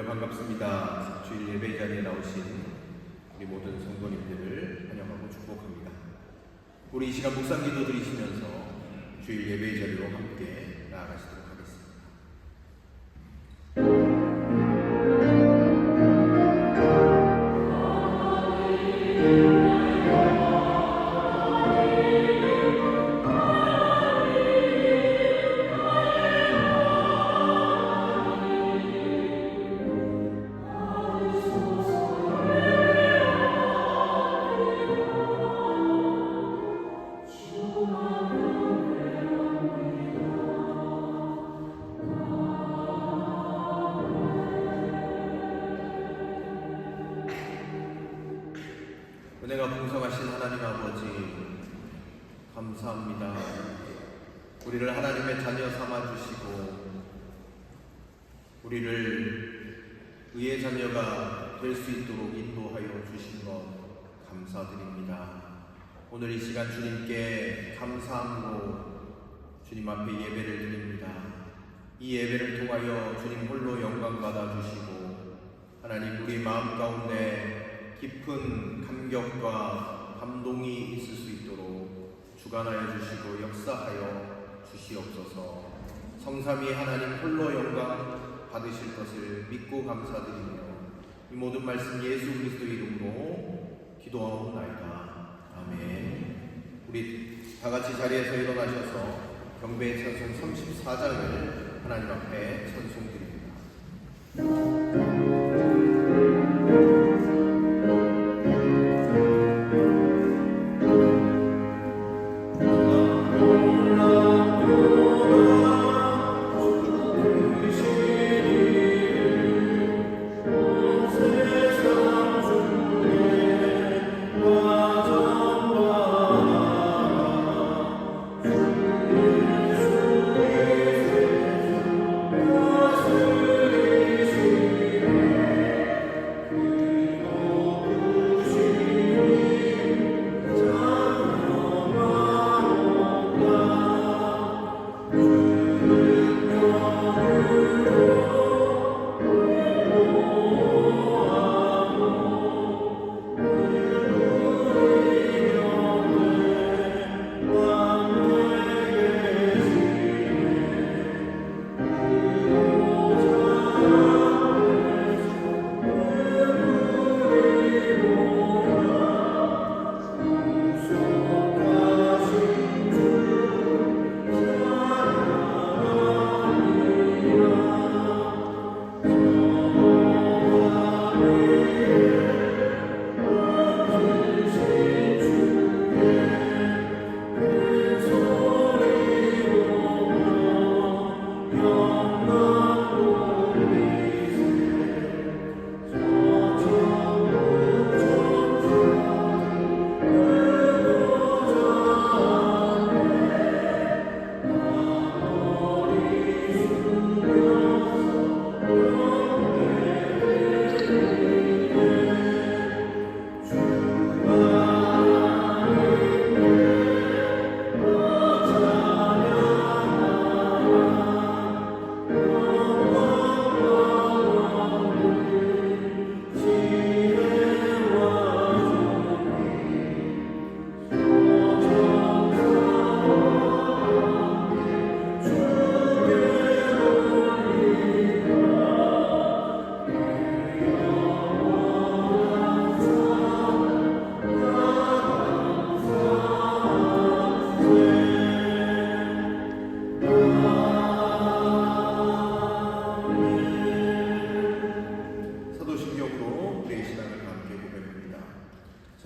반갑습니다. 주일 예배 자리에 나오신 우리 모든 성도님들을 환영하고 축복합니다. 우리 이 시간 묵상 기도 드리시면서 주일 예배 자리로 함께 나아가시도록 하겠습니다. 은혜가 풍성하신 하나님 아버지, 감사합니다. 우리를 하나님의 자녀 삼아주시고 우리를 의의 자녀가 될 수 있도록 인도하여 주신 것 감사드립니다. 오늘 이 시간 주님께 감사함으로 주님 앞에 예배를 드립니다. 이 예배를 통하여 주님 홀로 영광 받아주시고 하나님 우리 마음 가운데 깊은 감격과 감동이 있을 수 있도록 주관하여 주시고 역사하여 주시옵소서. 성삼위 하나님 홀로 영광 받으실 것을 믿고 감사드리며 이 모든 말씀 예수 그리스도의 이름으로 기도하옵나이다. 아멘. 우리 다같이 자리에서 일어나셔서 경배 찬송 34장을 하나님 앞에 찬송드립니다.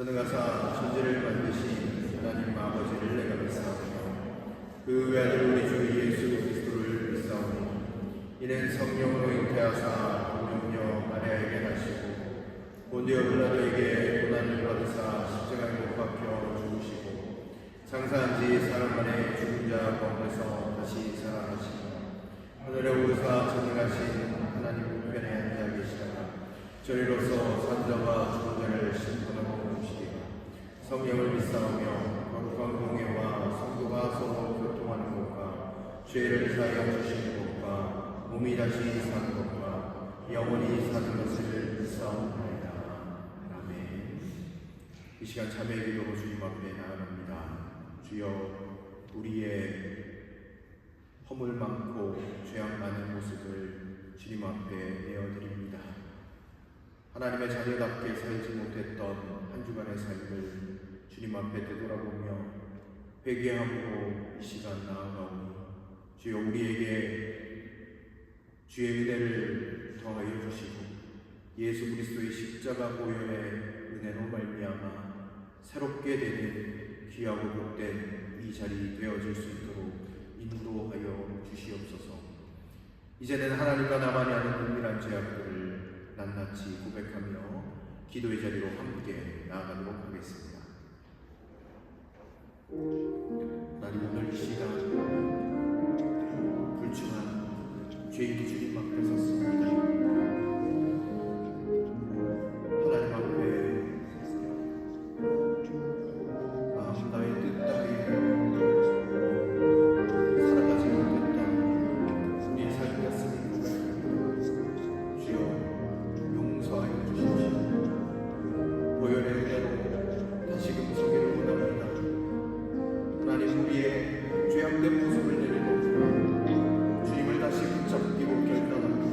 전능하사 천지를 만드신 하나님 아버지를 내가 믿사오며 그 외아들 우리 주 예수 그리스도를 믿사오며 이는 성령으로 잉태하사 동정녀 마리아에게 나시고 본디오 빌라도에게 고난을 받으사 십자가에 못 박혀 죽으시고 장사한 지 사흘 만에 죽은 자 가운데서 다시 살아나시며 하늘에 오르사 전능하신 하나님 우편에 앉아 계시다가 저리로서 산자와 죽은 자를 심판하고 성령을 믿사오며 거룩한 공예와 성도가 서로 교통하는 것과 죄를 사하여 주시는 것과 몸이 다시 사는 것과 영원히 시간 자매의 기도로 주님 앞에 나아갑니다. 주여, 우리의 허물 많고 죄악 많은 모습을 주님 앞에 내어드립니다. 하나님의 자녀답게 살지 못했던 한 주간의 삶을 주님 앞에 되돌아보며 회개함으로 이 시간 나아가오니 주여, 우리에게 주의 은혜를 더하여 주시고 예수 그리스도의 십자가 보혈의 은혜로 말미암아 새롭게 되는 귀하고 복된 이 자리 되어질 수 있도록 인도하여 주시옵소서. 이제는 하나님과 나만이 아는 은밀한 죄악들을 낱낱이 고백하며 기도의 자리로 함께 나아가도록 하겠습니다. 하나님, 오늘 이 시간 불충한 죄인이 주님 앞에 섰습니다. 하나님 앞에 마음 다해 뜻 다해 살아가지 못했던 우리의 삶이었으니 고백합니다. 주여, 용서하여 주십시오. 보혈의 은혜로 다시금 서기를 원합니다. 하나님, 우리의 죄악된 모습을 내리고 주님을 다시 붙잡기로 결단합니다.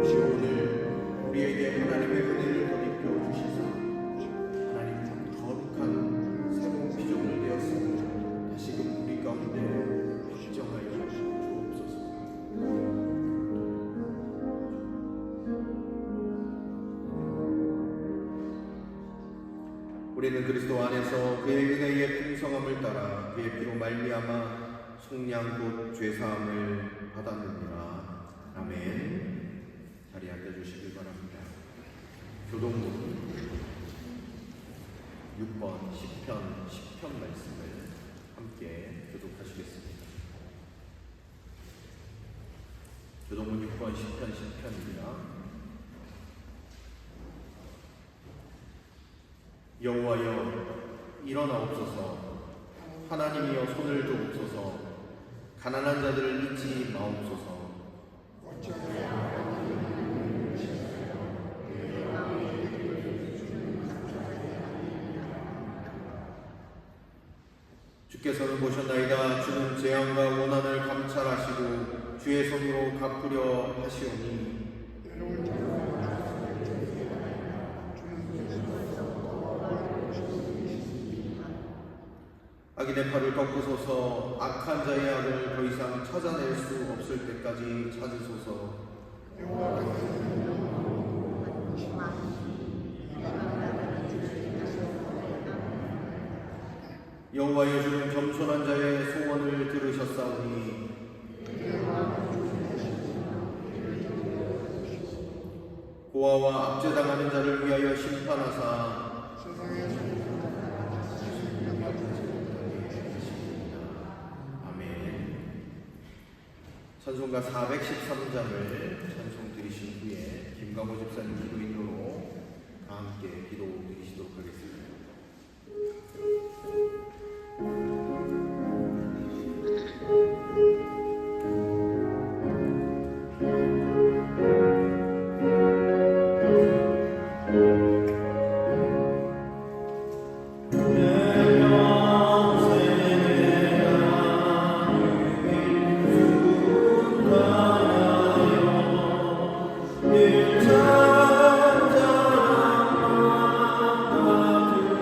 주여, 오늘 우리에게 하나님의 은혜를 덧입혀 주시사 하나님 거룩한 새로운 피조물 되었으니 다시금 우리 가운데 확정하여 주옵소서. 우리는 그리스도 안에서 그의 은혜의 풍성함을 따라 그의 피로 말미암아 속량 곧 죄사함을 받았느니라. 아멘. 자리에 앉아주시길 바랍니다. 교동문 6번 10편 말씀을 함께 교독하시겠습니다. 교동문 6번 10편입니다. 여호와여, 일어나옵소서. 하나님이여, 손을 도옵소서. 가난한 자들을 잊지 마옵소서. 주께서는 보셨나이다. 주는 재앙과 원한을 감찰하시고 주의 손으로 갚으려 하시오니 악인의 팔을 꺾으소서. 악한 자의 악을 더 이상 찾아낼 수 없을 때까지 찾으소서. 여호와여, 주는 겸손한 자의 소원을 들으셨사오니 고아와 압제당하는 자를 위하여 심판하사 찬송가 413장을 찬송 드리신 후에 김광호 집사님 기도 인도로 다 함께 기도 드리시도록 하겠습니다. 주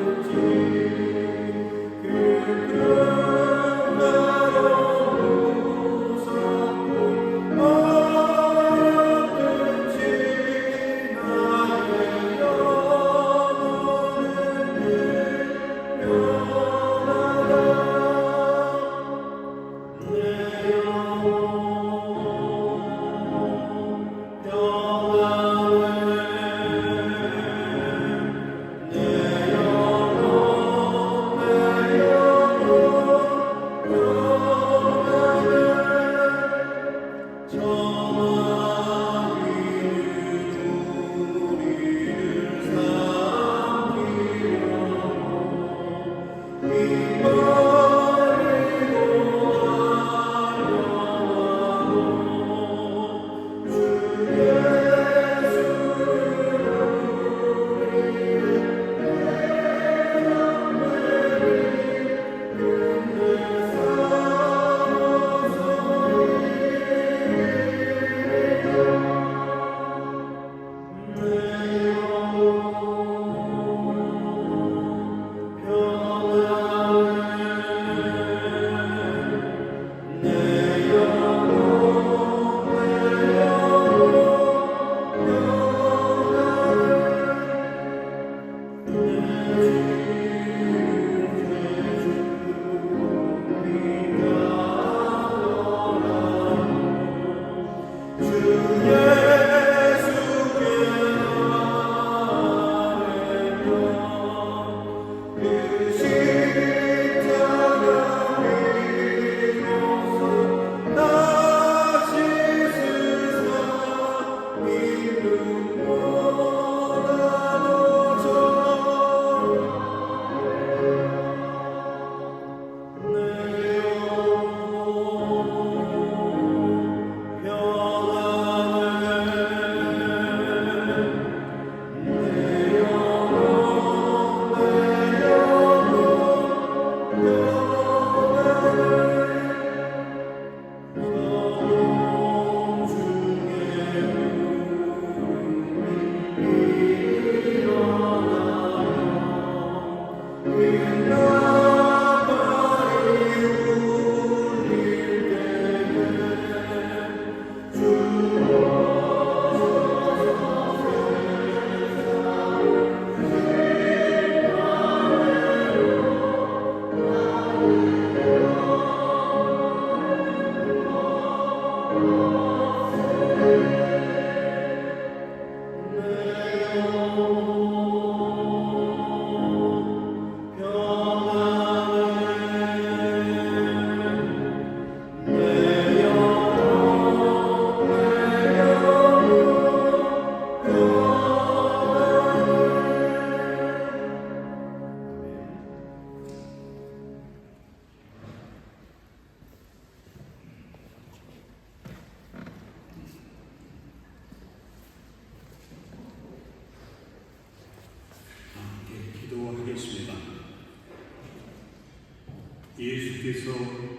예수께서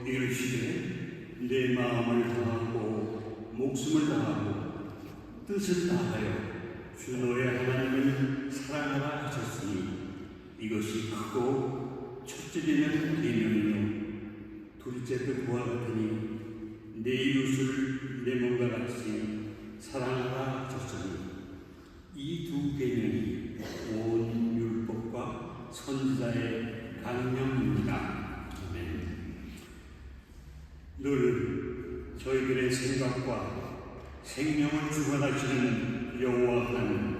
이르시되 내 마음을 다하고 목숨을 다하고 뜻을 다하여 주 너의 하나님을 사랑하라 하셨으니 이것이 크고 첫째 되는 계명이요 둘째 그와 같으니 내 이웃을 내 몸과 같이 사랑하라 하셨으니 이 두 계명이 온 율법과 선지자의 강령입니다. 아멘. 늘 저희들의 생각과 생명을 주관하시는 여호와 하나님,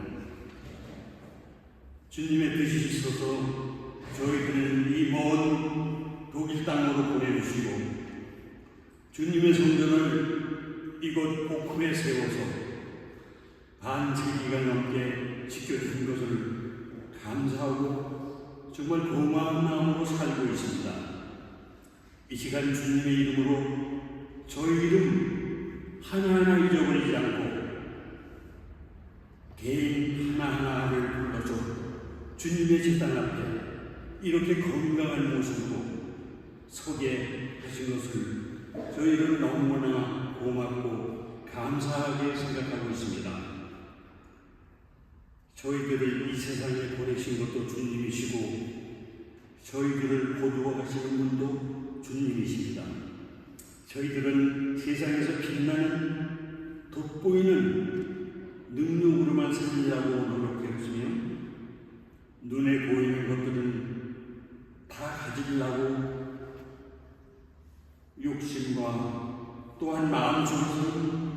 주님의 뜻이 있어서 저희들을 이 먼 독일 땅으로 보내주시고 주님의 성전을 이곳 복음에 세워서 반세기가 넘게 지켜주신 것을 감사하고 정말 고마운 마음으로 살고 있습니다. 이 시간 주님의 이름으로 저희 이름 하나하나 잊어버리지 않고 개인 하나하나를 불러줘 주님의 제단 앞에 이렇게 건강한 모습으로 서게 하신 것을 저희는 너무나 고맙고 감사하게 생각하고 있습니다. 저희들을 이 세상에 보내신 것도 주님이시고 저희들을 보도하시는 분도 주님이십니다. 저희들은 세상에서 빛나는 돋보이는 능력으로만 살려고 노력했으며 눈에 보이는 것들은 다 가지려고 욕심과 또한 마음속에서는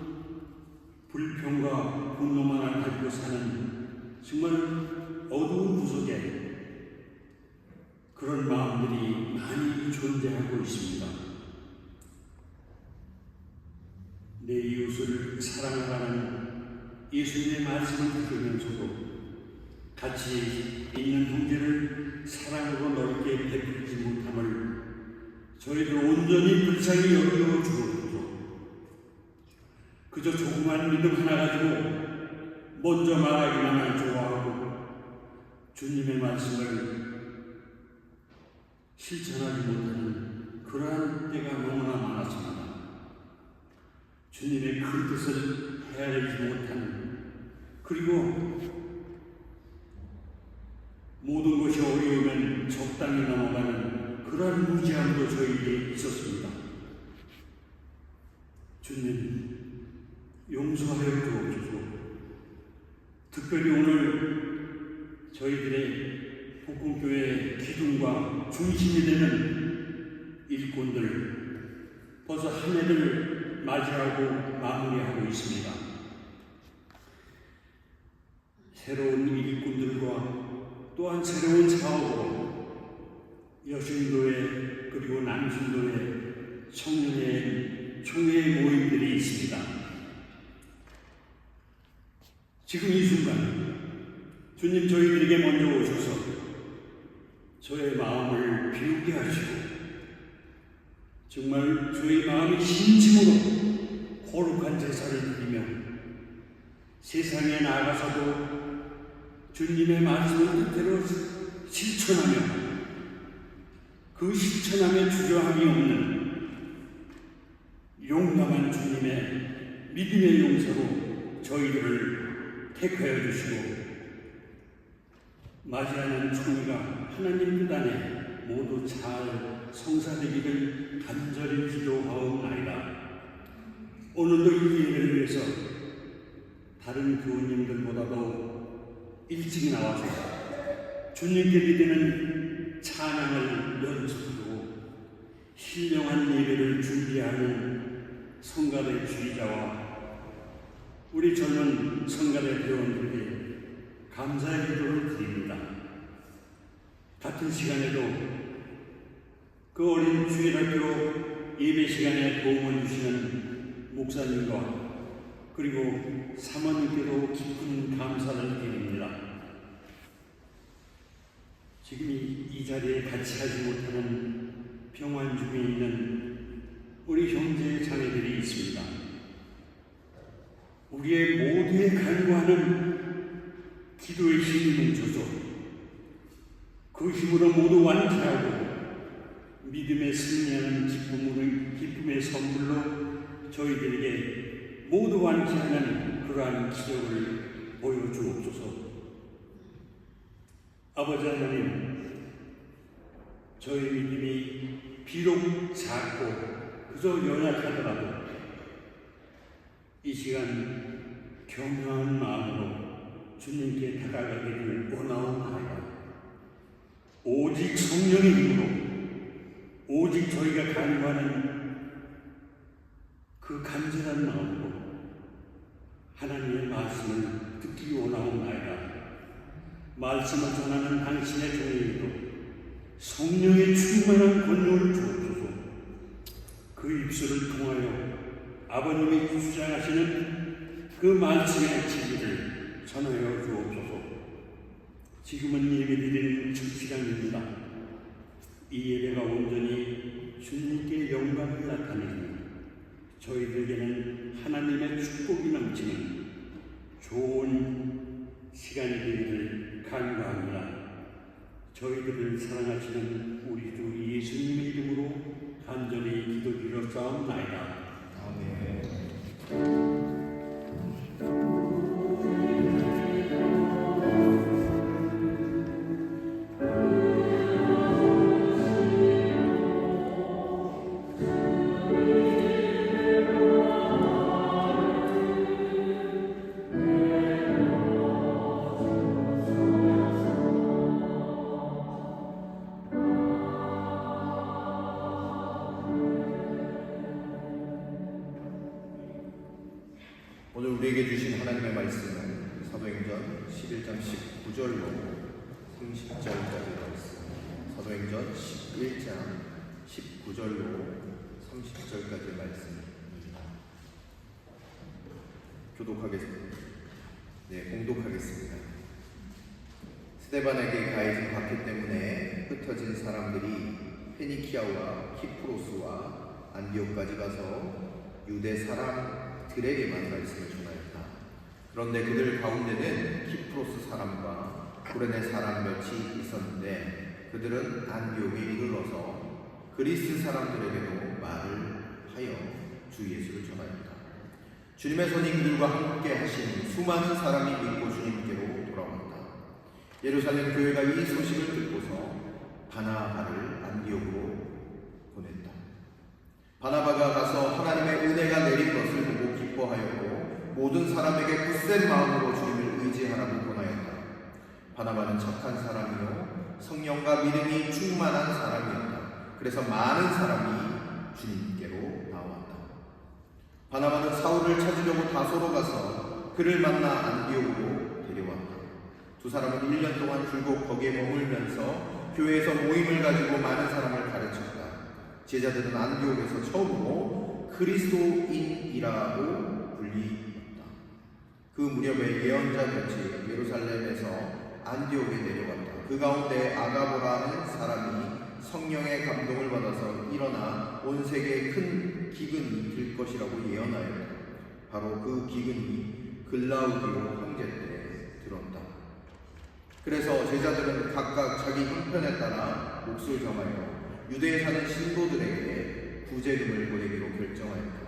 불평과 분노만 가지고 사는 정말 어두운 구석에 그런 마음들이 많이 존재하고 있습니다. 내 이웃을 사랑하라는 예수님의 말씀을 들으면서도 같이 있는 형제를 사랑으로 넓게 베풀지 못함을 저희들 온전히 불쌍히 여기어 주옵소서. 그저 조그만 믿음 하나 가지고 먼저 말하기만 좋아하고 주님의 말씀을 실천하지 못하는 그러한 때가 너무나 많았습니다. 주님의 큰 뜻을 헤아리지 못하는, 그리고 모든 것이 어려우면 적당히 넘어가는 그러한 무지함도 저희에게 있었습니다. 주님, 용서하여 주옵소서. 특별히 오늘 저희들의 복음교회의 기둥과 중심이 되는 일꾼들 벌써 한 해를 맞이하고 마무리하고 있습니다. 새로운 일꾼들과 또한 새로운 사업으로 여신도회 그리고 남신도회 청년의 총회 모임들이 있습니다. 지금 이 순간 주님 저희들에게 먼저 오셔서 저의 마음을 비우게 하시고 정말 저희 마음이 진심으로 거룩한 제사를 드리며 세상에 나아가서도 주님의 말씀을 뜻대로 실천하며 그 실천함에 주저함이 없는 용감한 주님의 믿음의 용사로 저희들을 택하여 주시고 맞이하는 총회가 하나님 뜻 안에 모두 잘 성사되기를 간절히 기도하옵나이다. 오늘도 이 예배를 위해서 다른 교우님들보다도 일찍 나와서 주님께 드리는 찬양을 연습하고 신령한 예배를 준비하는 성가대 주의자와 우리 젊은 성가대 회원들에게 감사의 기도를 드립니다. 같은 시간에도 그 어린 주일학교 예배 시간에 도움을 주시는 목사님과 그리고 사모님께도 깊은 감사를 드립니다. 지금 이 자리에 같이 하지 못하는 병환 중에 있는 우리 형제 자매들이 있습니다. 우리의 모두의 간구하는 기도의 힘을 뭉쳐줘 그 힘으로 모두 완쾌하고 믿음에 승리하는 기쁨의 선물로 저희들에게 모두 완쾌하는 그러한 기적을 보여주옵소서. 아버지 하나님, 저희 믿음이 비록 작고 그저 연약하더라도 이 시간 겸허한 마음으로 주님께 다가가기를 원하옵나이다. 오직 성령의 힘으로 오직 저희가 간구하는 그 간절한 마음으로 하나님의 말씀을 듣기 원하옵나이다. 말씀을 전하는 당신의 종에게도 성령의 충만한 권능을 주옵소서. 그 입술을 통하여 아버님이 주장하시는 그 말씀의 진리를 전하여 주옵소서. 지금은 예배드리는 첫 시간입니다. 이 예배가 온전히 주님께 영광을 나타내니 저희들에게는 하나님의 축복이 넘치는 좋은 시간이 되기를 간구합니다. 저희들을 사랑하시는 우리 주 예수님의 이름으로 간절히 기도드렸사옵나이다. 아멘. 오늘 우리에게 주신 하나님의 말씀은 사도행전 11장 19절로 30절까지 말씀, 사도행전 11장 19절로 30절까지 말씀입니다. 교독하겠습니다. 공독하겠습니다. 스데반에게 가해진 박해 때문에 흩어진 사람들이 페니키아와 키프로스와 안디옥까지 가서 유대 사람들에게만 말씀을 전하였다. 그런데 그들 가운데는 키프로스 사람과 구레네 사람 몇이 있었는데 그들은 안디옥에 이르러서 그리스 사람들에게도 말을 하여 주 예수를 전하였다. 주님의 손이 그들과 함께 하시니 수많은 사람이 믿고 주님께로 돌아왔다. 예루살렘 교회가 이 소식을 듣고서 바나바를 안디옥으로 보냈다. 바나바가 가서 하나님의 은혜가 내린 것을 보고 기뻐하였고 모든 사람에게 굳센 마음으로 주님을 의지하라고 권하였다. 바나바는 착한 사람이요 성령과 믿음이 충만한 사람이었다. 그래서 많은 사람이 주님께로 나왔다. 바나바는 사울을 찾으려고 다소로 가서 그를 만나 안디옥으로 데려왔다. 두 사람은 1년 동안 줄곧 거기에 머물면서 교회에서 모임을 가지고 많은 사람을 가르쳤다. 제자들은 안디옥에서 처음으로 그리스도인이라고 불리었다. 그 무렵에 예언자 몇이 예루살렘에서 안디옥에 내려갔다. 그 가운데 아가보라는 사람이 성령의 감동을 받아서 일어나 온 세계에 큰 기근이 들 것이라고 예언하였다. 바로 그 기근이 글라우디오 황제 때 들었다. 그래서 제자들은 각각 자기 형편에 따라 몫을 정하여 유대에 사는 신도들에게 구제금을 보내기로 결정하였다.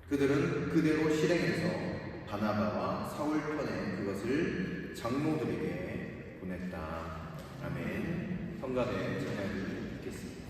그들은 그대로 실행해서 바나바와 사울 편에 그것을 장로들에게 보냈다. 아멘. 성가대 찬양을 듣겠습니다.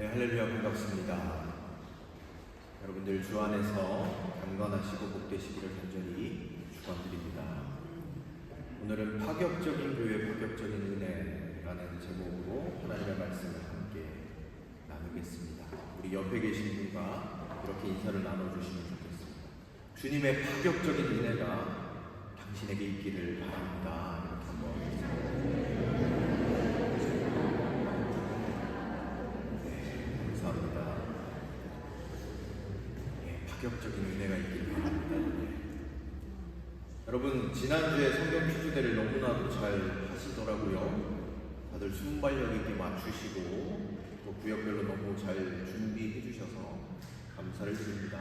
네, 할렐루야, 반갑습니다. 여러분들 주 안에서 강건하시고 복되시기를 간절히 축원드립니다. 오늘은 파격적인 교회, 파격적인 은혜라는 제목으로 하나님의 말씀을 함께 나누겠습니다. 우리 옆에 계신 분과 이렇게 인사를 나눠주시면 좋겠습니다. 주님의 파격적인 은혜가 당신에게 있기를 바랍니다. 이렇게 한번 감사합니다. 파격적인 은혜가 있기를 바랍니다. 여러분, 지난주에 성경 퀴즈대를 너무나도 잘 하시더라고요. 다들 순발력 있게 맞추시고 또 구역별로 너무 잘 준비해 주셔서 감사를 드립니다.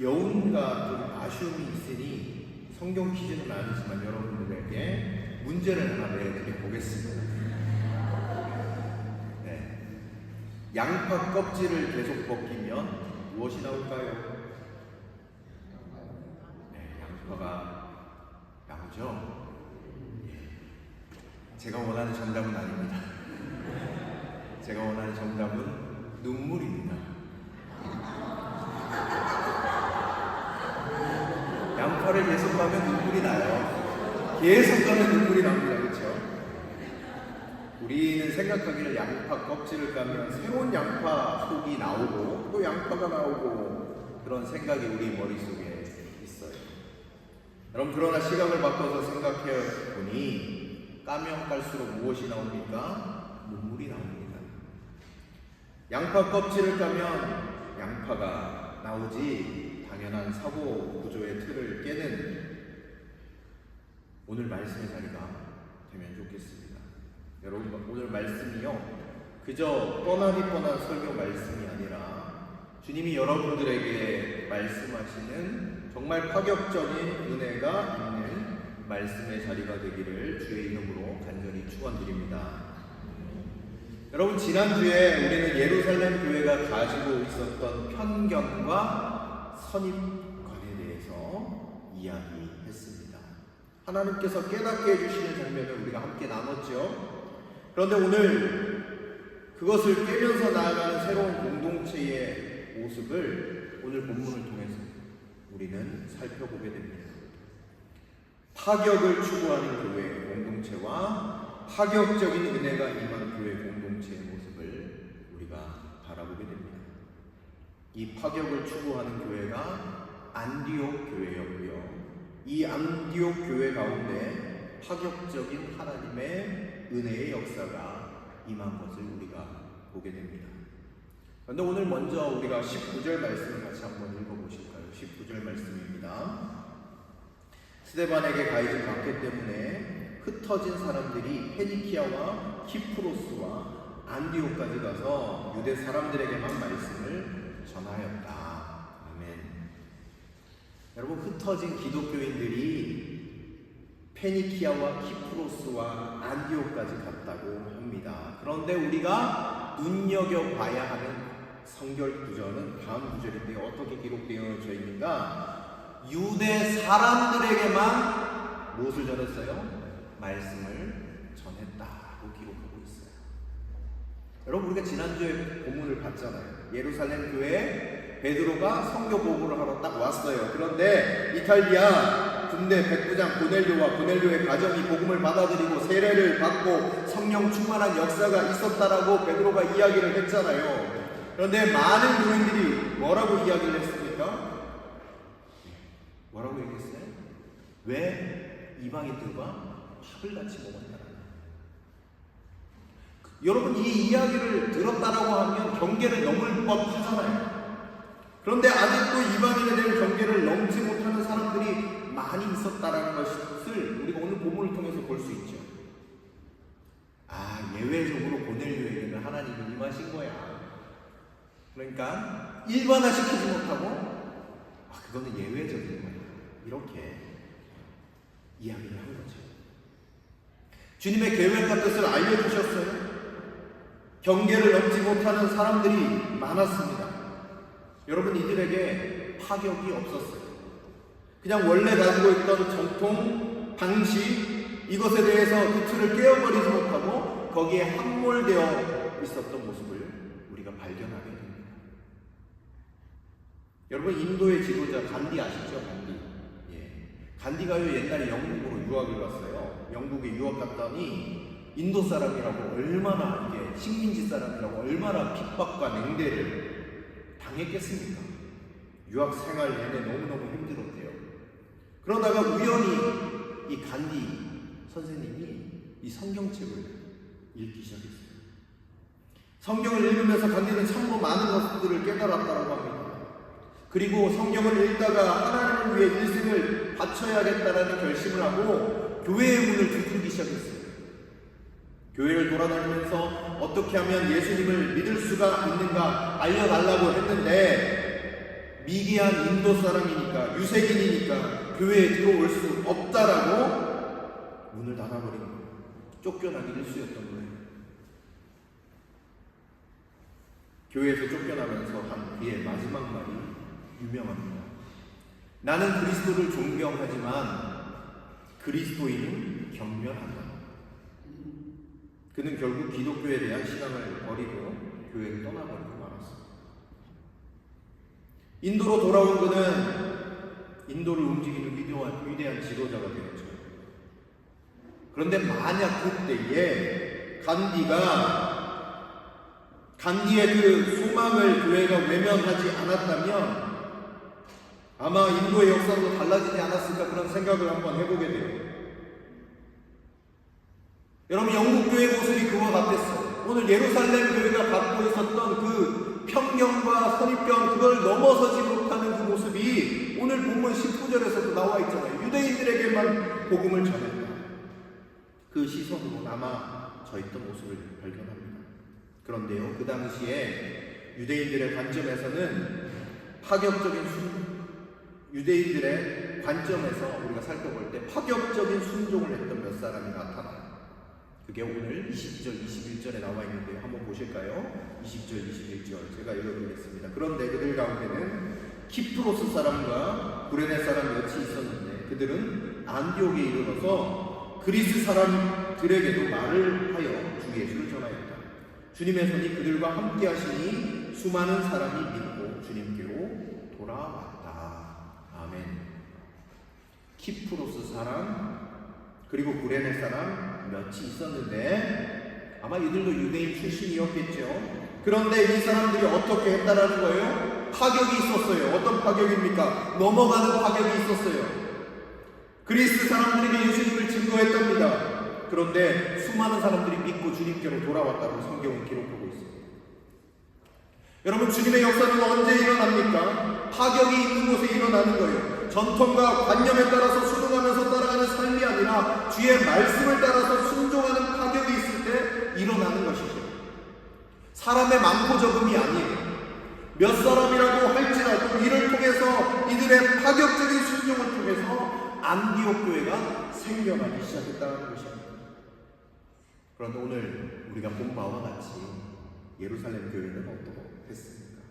여운과 좀 아쉬움이 있으니 성경 퀴즈는 아니지만 여러분들에게 문제를 하나 내드려 보겠습니다. 양파 껍질을 계속 벗기면 무엇이 나올까요? 양파가 나오죠? 제가 원하는 정답은 아닙니다. 제가 원하는 정답은 눈물입니다. 양파를 계속 가면 눈물이 나요. 계속 가면 눈물이 납니다. 그렇죠? 우리는 생각하기를 양파 껍질을 까면 새로운 양파 속이 나오고 또 양파가 나오고 그런 생각이 우리 머릿속에 있어요. 여러분, 그러나 시각을 바꿔서 생각해 보니 까면 깔수록 무엇이 나옵니까? 눈물이 나옵니다. 양파 껍질을 까면 양파가 나오지 당연한 사고 구조의 틀을 깨는 오늘 말씀의 자리가 되면 좋겠습니다. 여러분, 오늘 말씀이요, 그저 뻔하디 뻔한 설교 말씀이 아니라 주님이 여러분들에게 말씀하시는 정말 파격적인 은혜가 있는 말씀의 자리가 되기를 주의 이름으로 간절히 축원드립니다. 여러분, 지난주에 우리는 예루살렘 교회가 가지고 있었던 편견과 선입관에 대해서 이야기했습니다. 하나님께서 깨닫게 해주시는 장면을 우리가 함께 나눴죠. 그런데 오늘 그것을 깨면서 나아가는 새로운 공동체의 모습을 오늘 본문을 통해서 우리는 살펴보게 됩니다. 파격을 추구하는 교회 공동체와 파격적인 은혜가 임한 교회 공동체의 모습을 우리가 바라보게 됩니다. 이 파격을 추구하는 교회가 안디옥 교회였고요. 이 안디옥 교회 가운데 파격적인 하나님의 은혜의 역사가 임한 것을 우리가 보게 됩니다. 그런데 오늘 먼저 우리가 19절 말씀을 같이 한번 읽어보실까요? 19절 말씀입니다. 스데반에게 가해진 박해 때문에 흩어진 사람들이 페니키아와 키프로스와 안디옥까지 가서 유대 사람들에게만 말씀을 전하였다. 아멘. 여러분, 흩어진 기독교인들이 페니키아와 키프로스와 안디옥까지 갔다고 합니다. 그런데 우리가 눈여겨봐야 하는 성경 구절은 다음 구절인데 어떻게 기록되어져 있는가? 유대 사람들에게만 무엇을 전했어요? 말씀을 전했다고 기록하고 있어요. 여러분, 우리가 지난주에 본문을 봤잖아요. 예루살렘 교회에 베드로가 선교 보고를 하러 딱 왔어요. 그런데 이탈리아 군대 백부장 고넬료와 고넬료의 가정이 복음을 받아들이고 세례를 받고 성령 충만한 역사가 있었다라고 베드로가 이야기를 했잖아요. 그런데 많은 교인들이 뭐라고 이야기를 했습니까? 뭐라고 얘기했어요? 왜 이방인들과 밥을 같이 먹었냐? 여러분, 이 이야기를 들었다라고 하면 경계를 넘을 법하잖아요. 그런데 아직도 이방인에 대한 경계를 넘지 못하는 사람들이 많이 있었다라는 것을 우리가 오늘 본문을 통해서 볼 수 있죠. 예외적으로 고넬료에게는 하나님이 임하신 거야. 그러니까 일반화시키지 못하고 그거는 예외적인 거야. 이렇게 이야기를 한 거죠. 주님의 계획과 뜻을 알려주셨어요. 경계를 넘지 못하는 사람들이 많았습니다. 여러분, 이들에게 파격이 없었어요. 그냥 원래 가지고 있던 전통, 방식, 이것에 대해서 그 틀을 깨어버리지 못하고 거기에 함몰되어 있었던 모습을 우리가 발견하게 됩니다. 여러분, 인도의 지도자 간디 아시죠? 간디. 간디가요, 옛날에 영국으로 유학을 갔어요. 영국에 유학 갔더니 인도 사람이라고 얼마나, 이게 식민지 사람이라고 얼마나 핍박과 냉대를 당했겠습니까? 유학 생활 내내 너무너무 힘들었대요. 그러다가 우연히 이 간디 선생님이 이 성경책을 읽기 시작했어요. 성경을 읽으면서 간디는 참으로 많은 것들을 깨달았다고 합니다. 그리고 성경을 읽다가 하나님을 위해 일생을 바쳐야겠다라는 결심을 하고 교회의 문을 두드리기 시작했어요. 교회를 돌아다니면서 어떻게 하면 예수님을 믿을 수가 있는가 알려달라고 했는데, 미개한 인도 사람이니까, 유색인이니까 교회에 들어올 수 없다라고 문을 닫아버린 거예요. 쫓겨나기 일쑤였던 거예요. 교회에서 쫓겨나면서 한 그의 마지막 말이 유명합니다. 나는 그리스도를 존경하지만 그리스도인은 경멸한다. 그는 결국 기독교에 대한 신앙을 버리고 교회를 떠나버리고 말았습니다. 인도로 돌아온 그는 인도를 움직이는 위대한 지도자가 되었죠. 그런데 만약 그때에 간디의 그 소망을 교회가 외면하지 않았다면 아마 인도의 역사도 달라지지 않았을까, 그런 생각을 한번 해보게 돼요. 여러분, 영국 교회의 모습이 그와 같았어요. 오늘 예루살렘 교회가 갖고 있었던 그 편견과 선입견, 그걸 넘어서지 못하는 그 모습이 오늘 본문 19절에서도 나와 있잖아요. 유대인들에게만 복음을 전했다. 그 시선으로 남아져 있던 모습을 발견합니다. 그런데요, 그 당시에 유대인들의 관점에서는 유대인들의 관점에서 우리가 살펴볼 때 파격적인 순종을 했던 몇 사람이 나타나요. 그게 오늘 20절, 21절에 나와 있는데요. 한번 보실까요? 20절, 21절 제가 읽어드리겠습니다. 그런데 그들 가운데는 키프로스 사람과 구레네 사람 몇이 있었는데 그들은 안디옥에 이르러서 그리스 사람들에게도 말을 하여 주 예수를 전하였다. 주님의 손이 그들과 함께 하시니 수많은 사람이 믿고 주님께로 돌아왔다. 아멘. 키프로스 사람 그리고 구레네 사람 몇이 있었는데 아마 이들도 유대인 출신이었겠죠. 그런데 이 사람들이 어떻게 했다라는 거예요? 파격이 있었어요. 어떤 파격입니까? 넘어가는 파격이 있었어요. 그리스 사람들에게 예수님을 증거했답니다. 그런데 수많은 사람들이 믿고 주님께로 돌아왔다고 성경은 기록하고 있습니다. 여러분, 주님의 역사는 언제 일어납니까? 파격이 있는 곳에 일어나는 거예요. 전통과 관념에 따라서 순응하면서 따라가는 삶이 아니라 주의 말씀을 따라서 순종하는 파격이 있을 때 일어나는 것이죠. 사람의 많고 적음이 아니에요. 몇 사람이라고 할지라도 이를 통해서 이들의 파격적인 순종을 통해서 안디옥 교회가 생겨나기 시작했다는 것입니다. 그런데 오늘 우리가 본 바와 같이 예루살렘 교회는 어떻습니까?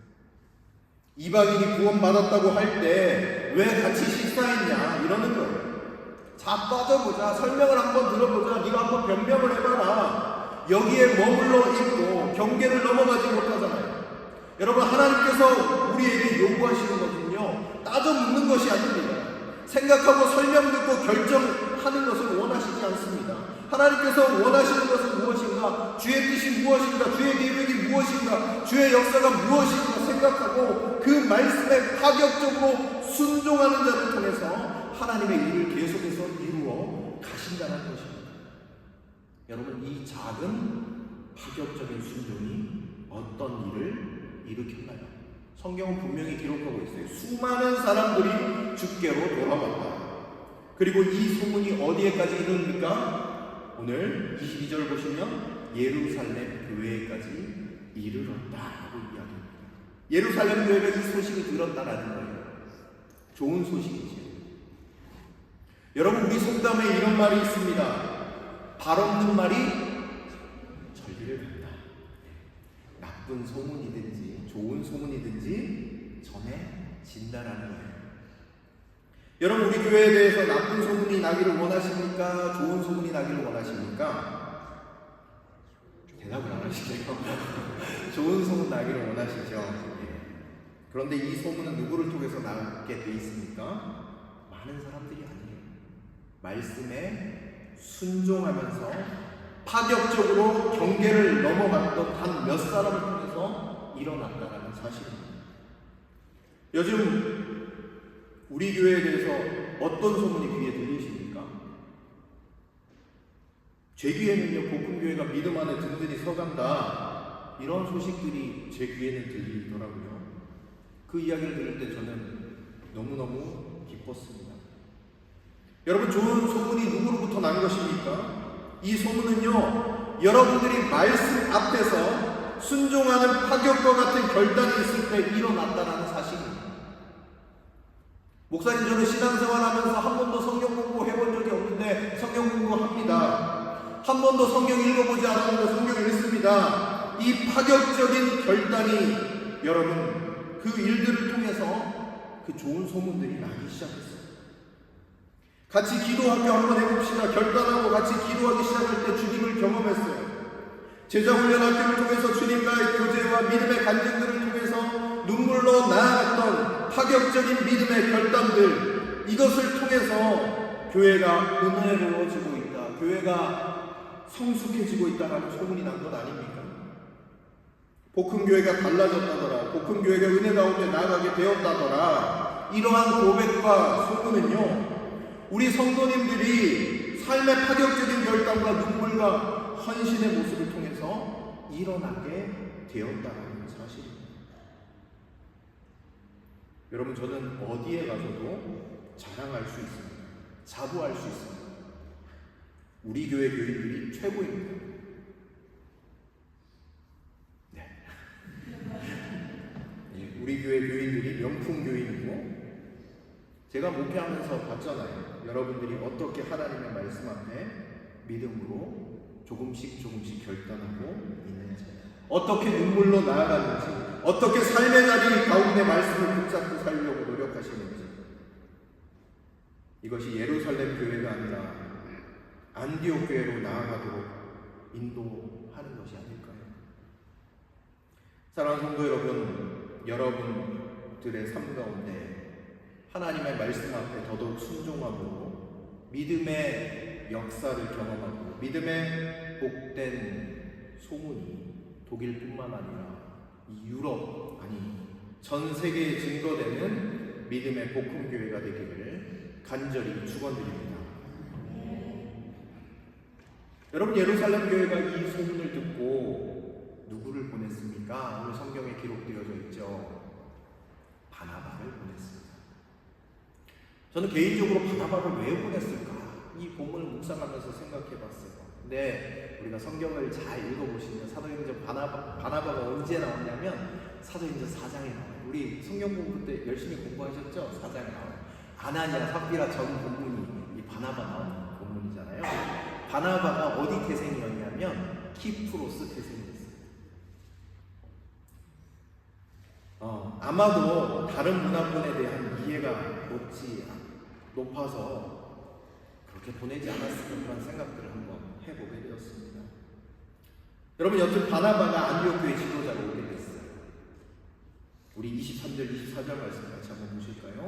이방인이 구원받았다고 할 때 왜 같이 식사했냐 이러는 거예요. 자, 빠져보자, 설명을 한번 들어보자, 네가 한번 변명을 해봐라. 여기에 머물러 있고 경계를 넘어가지 못하잖아요. 여러분, 하나님께서 우리에게 요구하시는 것은요, 따져 묻는 것이 아닙니다. 생각하고 설명 듣고 결정하는 것을 원하시지 않습니다. 하나님께서 원하시는 것은 무엇인가? 주의 뜻이 무엇인가? 주의 계획이 무엇인가? 주의 역사가 무엇인가 생각하고 그 말씀에 파격적으로 순종하는 자를 통해서 하나님의 일을 계속해서 이루어 가신다는 것입니다. 여러분, 이 작은 파격적인 순종이 어떤 일을 일으켰나요? 성경은 분명히 기록하고 있어요. 수많은 사람들이 주께로 돌아왔다. 그리고 이 소문이 어디에까지 이릅니까? 오늘 22절 보시면 예루살렘 교회에까지 이르렀다라고 이야기합니다. 예루살렘 교회가 이 소식을 들었다라는 거예요. 좋은 소식이죠. 여러분, 우리 속담에 이런 말이 있습니다. 발 없는 말이 전리를 간다. 나쁜 소문이든지 좋은 소문이든지 전해진다라는 거예요. 여러분, 우리 교회에 대해서 나쁜 소문이 나기를 원하십니까? 좋은 소문이 나기를 원하십니까? 대답을 안 하시네요. 좋은 소문 나기를 원하시죠. 예. 그런데 이 소문은 누구를 통해서 나게 돼 있습니까? 많은 사람들이 아니에요. 말씀에 순종하면서 파격적으로 경계를 넘어갔던 단 몇 사람을 통해서 일어났다라는 사실입니다. 요즘 우리 교회에 대해서 어떤 소문이 귀에 들리십니까? 제 귀에는요, 복음교회가 믿음 안에 든든히 서간다, 이런 소식들이 제 귀에는 들리더라고요. 그 이야기를 들을 때 저는 너무너무 기뻤습니다. 여러분, 좋은 소문이 누구로부터 난 것입니까? 이 소문은요, 여러분들이 말씀 앞에서 순종하는 파격과 같은 결단이 있을 때 일어났다는 사실입니다. 목사님, 저는 신앙생활하면서 한 번도 성경 공부해본 적이 없는데 성경 공부합니다. 한 번도 성경 읽어보지 않았는데 성경 읽습니다. 이 파격적인 결단이 여러분, 그 일들을 통해서 그 좋은 소문들이 나기 시작했어요. 같이 기도학교 한번 해봅시다. 결단하고 같이 기도하기 시작할 때 주님을 경험했어요. 제자훈련학교를 통해서 주님과의 교제와 믿음의 간증들을 통해서 눈물로 나아갔던 파격적인 믿음의 결단들, 이것을 통해서 교회가 은혜로워지고 있다, 교회가 성숙해지고 있다는 소문이 난 것 아닙니까? 복음교회가 달라졌다더라, 복음교회가 은혜 가운데 나아가게 되었다더라, 이러한 고백과 소문은요, 우리 성도님들이 삶의 파격적인 결단과 눈물과 헌신의 모습을 통해서 일어나게 되었다는 사실입니다. 여러분, 저는 어디에 가서도 자랑할 수 있습니다. 자부할 수 있습니다. 우리 교회 교인들이 최고입니다. 네. 우리 교회 교인들이 명품 교인이고, 제가 목회하면서 봤잖아요. 여러분들이 어떻게 하나님의 말씀 앞에 믿음으로 조금씩 결단하고 있는지, 어떻게 눈물로 나아가는지, 어떻게 삶의 자리 가운데 말씀을 붙잡고 살려고 노력하시는지, 이것이 예루살렘 교회가 아니라 안디옥 교회로 나아가도록 인도하는 것이 아닐까요? 사랑하는 성도 여러분, 여러분들의 삶 가운데 하나님의 말씀 앞에 더더욱 순종하고 믿음의 역사를 경험하고 믿음의 복된 소문이 독일뿐만 아니라 이 유럽, 아니 전 세계에 증거되는 믿음의 복음교회가 되기를 간절히 축원드립니다. 여러분, 예루살렘 교회가 이 소문을 듣고 누구를 보냈습니까? 오늘 성경에 기록되어져 있죠. 바나바를 보냈습니다. 저는 개인적으로 바나바를 왜 보냈을까? 이 본문을 묵상하면서 생각해봤어요. 근데 우리가 성경을 잘 읽어보시면 사도행전 바나바가 언제 나오냐면 사도행전 4장에 나와요. 우리 성경 공부 때 열심히 공부하셨죠? 4장에 나와요. 아나니아, 삽비라 전 본문이 이 바나바 나오는 본문이잖아요. 바나바가 어디 태생이었냐면 키프로스 태생이었어요. 아마도 다른 문화권에 대한 이해가 높아서 그렇게 보내지 않았을까, 그런 생각들을 한번 해보게 되었습니다. 여러분, 여튼 바나바가 안디옥 교회 지도자로 오게 됐어요. 우리 23절, 24절 말씀 같이 한번 보실까요?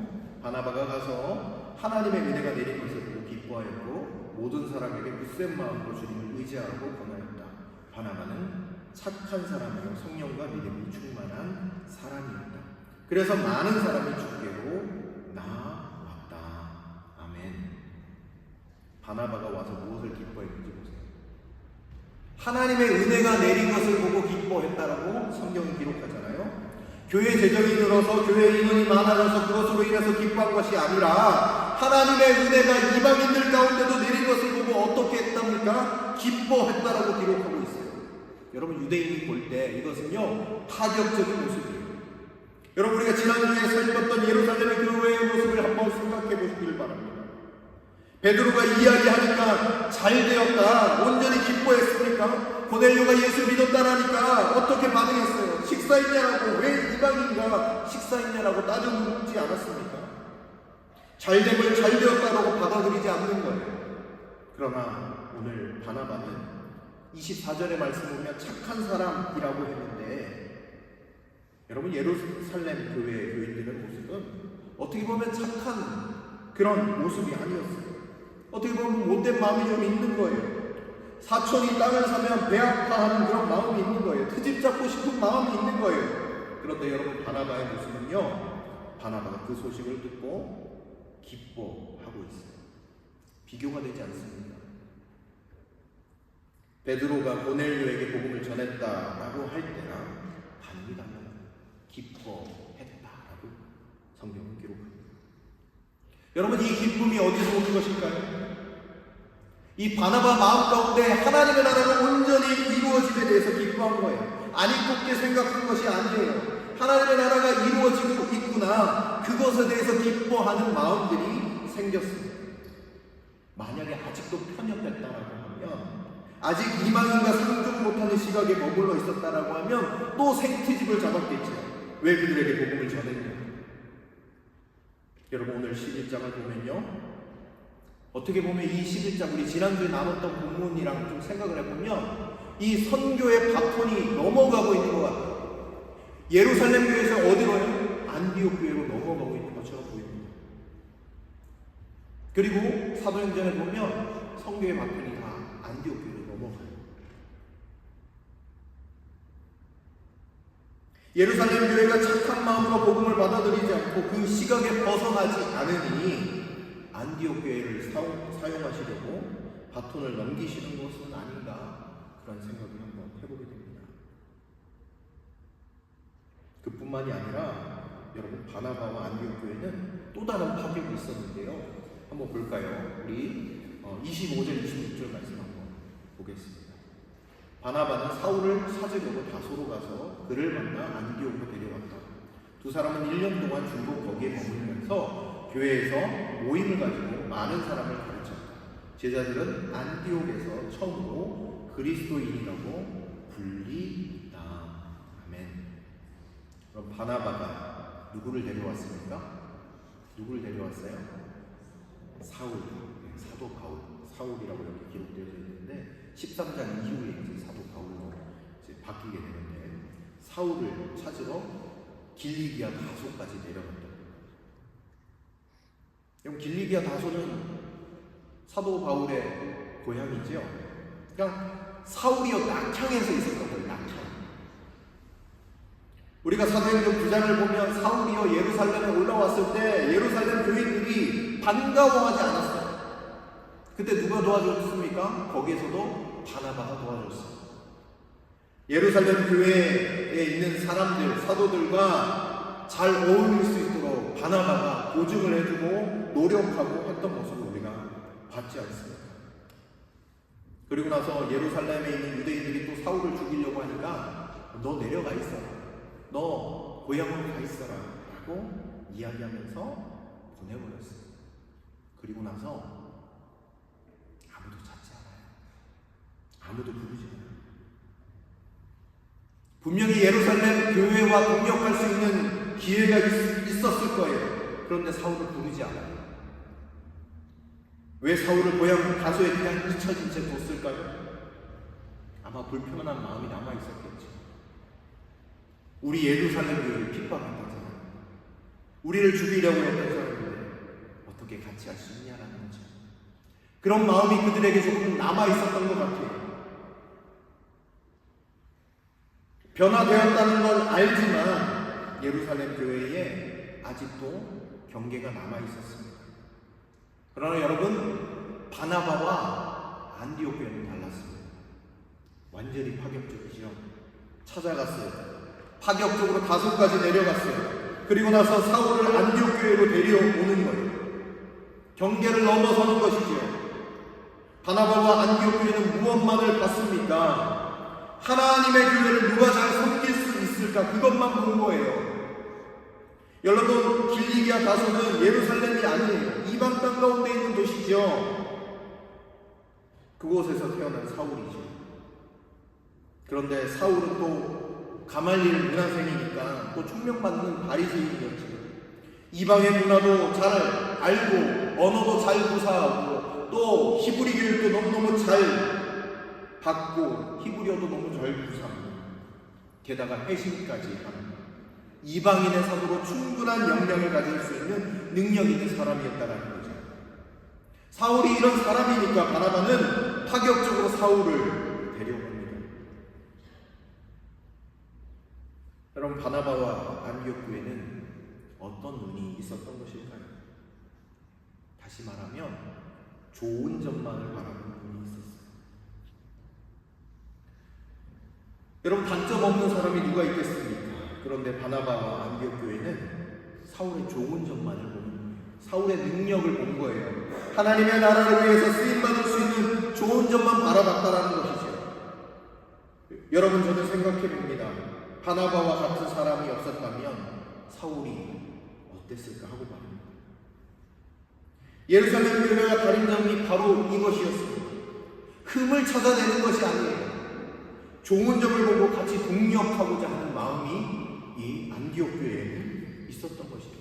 바나바가 가서 하나님의 은혜가 내린 것을 보고 기뻐하였고 모든 사람에게 굳센 마음으로 주님을 의지하고 권하였다. 바나바는 착한 사람이요 성령과 믿음이 충만한 사람이었다. 그래서 많은 사람이 주께로 나왔다. 아멘. 바나바가 와서 무엇을 기뻐했는지 보세요. 하나님의 은혜가 내린 것을 보고 기뻐했다라고 성경이 기록하잖아요. 교회 재정이 늘어서 교회 인원이 많아져서 그것으로 인해서 기뻐한 것이 아니라 하나님의 은혜가 이방인들 가운데도 내린 것을 보고 어떻게 했답니까? 기뻐했다라고 기록하고 있어요. 여러분, 유대인이 볼 때 이것은요 파격적인 모습이에요. 여러분, 우리가 지난주에 살폈던 예루살렘의 교회의 모습을 한번 생각해 보시길 바랍니다. 베드로가 이야기하니까 잘 되었다, 온전히 기뻐했습니까? 고넬료가 예수 믿었다라니까 어떻게 반응했어요? 식사했냐라고, 왜 이방인과 식사했냐라고 따져 묻지 않았습니까? 잘됨을 잘 되었다라고 받아들이지 않는 거예요. 그러나 오늘 바나바는 24절의 말씀 보면 착한 사람이라고 했는데, 여러분 예루살렘 교회 교인들의 모습은 어떻게 보면 착한 그런 모습이 아니었어요. 어떻게 보면 못된 마음이 좀 있는 거예요. 사촌이 땅을 사면 배 아파하는 그런 마음이 있는 거예요. 트집 잡고 싶은 마음이 있는 거예요. 그런데 여러분 바나바의 모습은요, 바나바가 그 소식을 듣고 기뻐하고 있어요. 비교가 되지 않습니다. 베드로가 고넬료에게 복음을 전했다라고 할 때랑 반응이 달라요. 기뻐했다라고 성경은 기록합니다. 여러분, 이 기쁨이 어디서 오는 것일까요? 이 바나바 마음 가운데 하나님의 나라가 온전히 이루어짐에 대해서 기뻐한 거예요. 안 이롭게 생각한 것이 아니에요. 하나님의 나라가 이루어지고 있구나, 그것에 대해서 기뻐하는 마음들이 생겼습니다. 만약에 아직도 편협했다라고 하면, 아직 이방인과 상종 못하는 시각에 머물러 있었다라고 하면 또 생트집을 잡았겠죠. 왜 그들에게 복음을 전했냐. 여러분, 오늘 11장을 보면요, 어떻게 보면 이 11장, 우리 지난주에 나눴던 본문이랑 좀 생각을 해보면 이 선교의 바톤이 넘어가고 있는 것 같아요. 예루살렘 교회에서 어디로요? 안디옥 교회로 넘어가고 있는 것처럼 보입니다. 그리고 사도행전에 보면 선교의 바톤이 다 안디옥 교회로 넘어가요. 예루살렘 교회가 착한 마음으로 복음을 받아들이지 않고 그 시각에 벗어나지 않으니 안디옥 교회를 사용하시려고 바톤을 넘기시는 것은 아닌가, 그런 생각을 한번 해보게 됩니다. 그뿐만이 아니라 여러분, 바나바와 안디옥 교회는 또 다른 파격이 있었는데요. 한번 볼까요? 우리 25절 26절 말씀 한번 보겠습니다. 바나바는 사울을 찾으려고 다소로 가서 그를 만나 안디옥으로 데려왔다. 두 사람은 1년 동안 중국 거기에 머물면서 교회에서 모임을 가지고 많은 사람을 가르쳤다. 제자들은 안디옥에서 처음으로 그리스도인이라고 불리다. 아멘. 그럼 바나바가 누구를 데려왔습니까? 누구를 데려왔어요? 사울, 사도 바울, 사울이라고 이렇게 기록되어 있는데 13장 이후에 이제 사도 바울로 이제 바뀌게 되는데, 사울을 찾으러 길리기아 다소까지 내려갔다. 그럼 길리기아 다소는 사도 바울의 고향이죠. 그러니까 사울이요, 낙향에서 있었던 거예요. 낙향. 우리가 사도행전 9장을 보면 사울이요 예루살렘에 올라왔을 때 예루살렘 교인들이 반가워하지 않았어요. 그때 누가 도와줬습니까? 거기에서도 바나바가 도와줬어요. 예루살렘 교회에 있는 사람들, 사도들과 잘 어울릴 수 있도록 바나바가 보증을 해주고 노력하고 했던 모습을 우리가 봤지 않습니까? 그리고 나서 예루살렘에 있는 유대인들이 또 사울을 죽이려고 하니까 너 내려가 있어라, 너 고향으로 가 있어라 라고 이야기하면서 보내버렸어요. 그리고 나서 아무도 찾지 않아요. 아무도 부르지 않아요. 분명히 예루살렘 교회와 동역할 수 있는 기회가 있었을 거예요. 그런데 사울을 부르지 않아요. 왜 사울을 고향 다소에 그냥 잊혀진 채 뒀을까요? 아마 불편한 마음이 남아있었겠죠. 우리 예루살렘 교회를 핍박했던 사람, 우리를 죽이려고 했던 사람인데 어떻게 같이 할 수 있냐라는 거죠. 그런 마음이 그들에게 조금 남아있었던 것 같아요. 변화되었다는 걸 알지만 예루살렘 교회에 아직도 경계가 남아있었습니다. 그러나 여러분, 바나바와 안디옥 교회는 달랐습니다. 완전히 파격적이죠. 찾아갔어요. 파격적으로 다소까지 내려갔어요. 그리고 나서 사울을 안디옥 교회로 데려오는 거예요. 경계를 넘어서는 것이죠. 바나바와 안디옥 교회는 무엇만을 봤습니까? 하나님의 교회를 누가 잘 섬길 수 있을까? 그것만 본 거예요. 여러분, 길리기아 다소는 예루살렘이 아니에요. 이방 땅 가운데 있는 도시죠. 그곳에서 태어난 사울이죠. 그런데 사울은 또 가말리엘 문화생이니까 또 총명받는 바리새인이었죠. 이방의 문화도 잘 알고 언어도 잘 구사하고 또 히브리 교육도 너무너무 잘 받고 히브리어도 너무 잘 구사하고 게다가 회심까지 하는 이방인의 사도로 충분한 역량을 가질 수 있는 능력 있는 사람이었다는 거죠. 사울이 이런 사람이니까 바나바는 파격적으로 사울을 데려옵니다. 여러분, 바나바와 안디옥 교회는 어떤 운이 있었던 것일까요? 다시 말하면 좋은 점만을 바라보는 운이 있었어요. 여러분, 단점 없는 사람이 누가 있겠습니까? 그런데 바나바와 안디옥 교회는 사울의 좋은 점만을 보는 거예요. 사울의 능력을 본 거예요. 하나님의 나라를 위해서 쓰임받을 수 있는 좋은 점만 바라봤다라는 것이죠. 여러분, 저는 생각해 봅니다. 바나바와 같은 사람이 없었다면 사울이 어땠을까 하고 말입니다. 예루살렘 교회가 다른 점이 바로 이것이었습니다. 흠을 찾아내는 것이 아니에요. 좋은 점을 보고 같이 동력하고자 하는 마음이 이 안디옥 교회에 있었던 것이죠.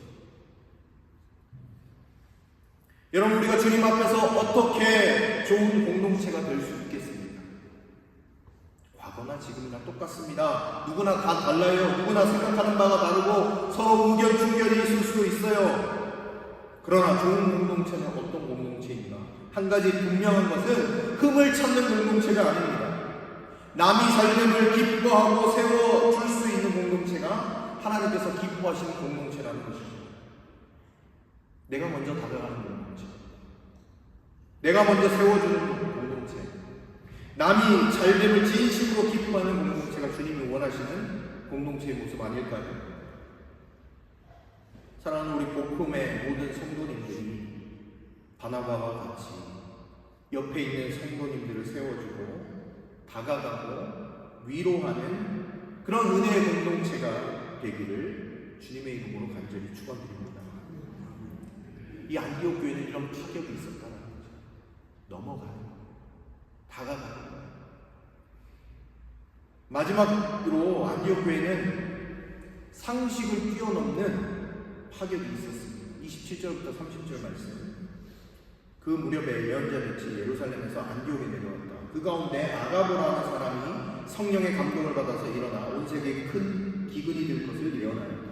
여러분, 우리가 주님 앞에서 어떻게 좋은 공동체가 될 수 있겠습니까? 과거나 지금이나 똑같습니다. 누구나 다 달라요. 누구나 생각하는 바가 다르고 서로 의견 충돌이 있을 수도 있어요. 그러나 좋은 공동체는 어떤 공동체인가? 한 가지 분명한 것은 흠을 찾는 공동체가 아닙니다. 남이 살림을 기뻐하고 세워줄 수 있는 공동체가 하나님께서 기뻐하시는 공동체라는 것이죠. 내가 먼저 다가가는 공동체, 내가 먼저 세워주는 공동체, 남이 잘됨을 진심으로 기뻐하는 공동체가 주님이 원하시는 공동체의 모습 아닐까요? 사랑하는 우리 복음의 모든 성도님들이 바나바와 같이 옆에 있는 성도님들을 세워주고 다가가고 위로하는 그런 은혜의 공동체가 되기를 주님의 이름으로 간절히 축원드립니다. 이 안디옥 교회는 이런 파격이 있었다는 거죠. 넘어가는 거, 다가가는 거. 마지막으로 안디옥 교회는 상식을 뛰어넘는 파격이 있었습니다. 27절부터 30절 말씀. 그 무렵에 예언자같이 예루살렘에서 안디옥에 내려왔다. 그 가운데 아가보라는 사람이 성령의 감동을 받아서 일어나 온 세계에 큰 기근이 될 것을 예언하였다.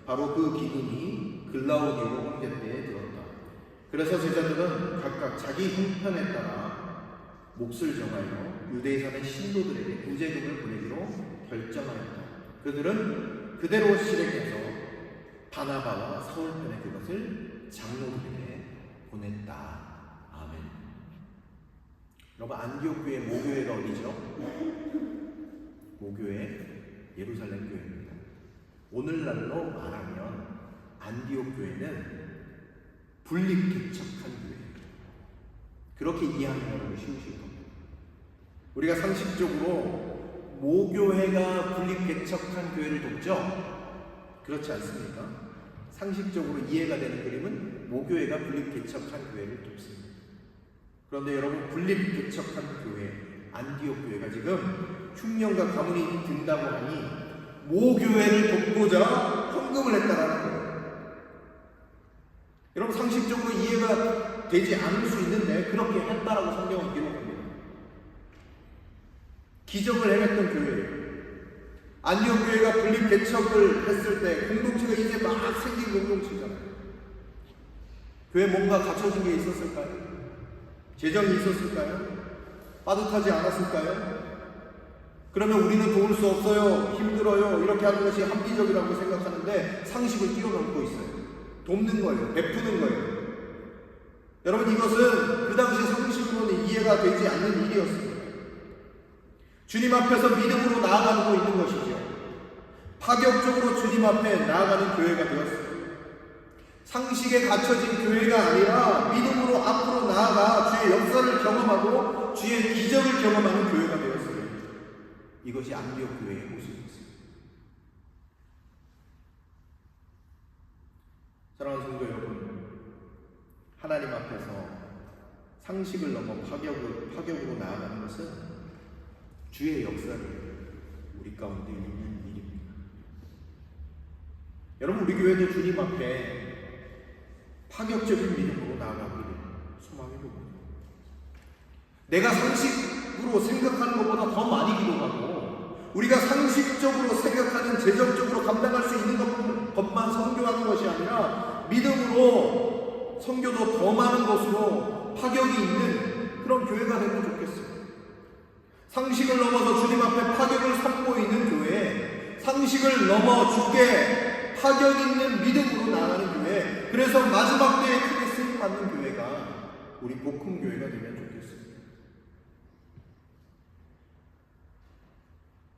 바로 그 기근이 글라우디오 황제 때에 들었다. 그래서 제자들은 각각 자기 형편에 따라 몫을 정하여 유대에 사는 신도들에게 구제금을 보내기로 결정하였다. 그들은 그대로 실행해서 바나바와 사울 편에 그것을 장로들에게 보냈다. 아멘. 여러분, 안디옥 교회 모교회가 어디죠? 모교회 예루살렘 교회입니다. 오늘날로 말하면 안디옥 교회는 분립개척한 교회입니다. 그렇게 이해하는 것이 쉬우실 겁니다. 우리가 상식적으로 모교회가 분립개척한 교회를 돕죠? 그렇지 않습니까? 상식적으로 이해가 되는 그림은 모교회가 분립개척한 교회를 돕습니다. 그런데 여러분, 분립개척한 교회, 안디옥 교회가 지금 흉년과 가문이 든다고 하니 모교회를 돕고자 헌금을 했다라는 거예요. 여러분, 상식적으로 이해가 되지 않을 수 있는데 그렇게 했다라고 성경은 기록합니다. 기적을 행했던 교회예요. 안디옥 교회가 분립 개척을 했을 때 공동체가 이제 막 생긴 공동체잖아요. 교회에 뭔가 갖춰진 게 있었을까요? 재정이 있었을까요? 빠듯하지 않았을까요? 그러면 우리는 도울 수 없어요, 힘들어요, 이렇게 하는 것이 합리적이라고 생각하는데 상식을 뛰어넘고 있어요. 돕는 거예요, 베푸는 거예요. 여러분, 이것은 그 당시 상식으로는 이해가 되지 않는 일이었습니다. 주님 앞에서 믿음으로 나아가고 있는 것이죠. 파격적으로 주님 앞에 나아가는 교회가 되었습니다. 상식에 갇혀진 교회가 아니라 믿음으로 앞으로 나아가 주의 역사를 경험하고 주의 기적을 경험하는 교회가 되었습니다. 이것이 안디옥 교회의 모습이었습니다. 사랑하는 성도 여러분, 하나님 앞에서 상식을 넘어 파격으로 나아가는 것은 주의 역사를 우리 가운데 있는 일입니다. 여러분, 우리 교회도 주님 앞에 파격적인 믿음으로 나아가기를 소망해 봅니다. 내가 상식으로 기도하고 생각하는 것보다 더 많이 기도하고 우리가 상식적으로 생각하는 재정적으로 감당할 수 있는 것만 선교하는 것이 아니라 믿음으로 선교도 더 많은 것으로 파격이 있는 그런 교회가 되면 좋겠어요. 상식을 넘어서 주님 앞에 파격을 선보이는 교회, 상식을 넘어 주께 파격 있는 믿음으로 나아가는 교회, 그래서 마지막 때에 크게 쓰임받는 교회가 우리 복음교회가 되면 좋겠습니다.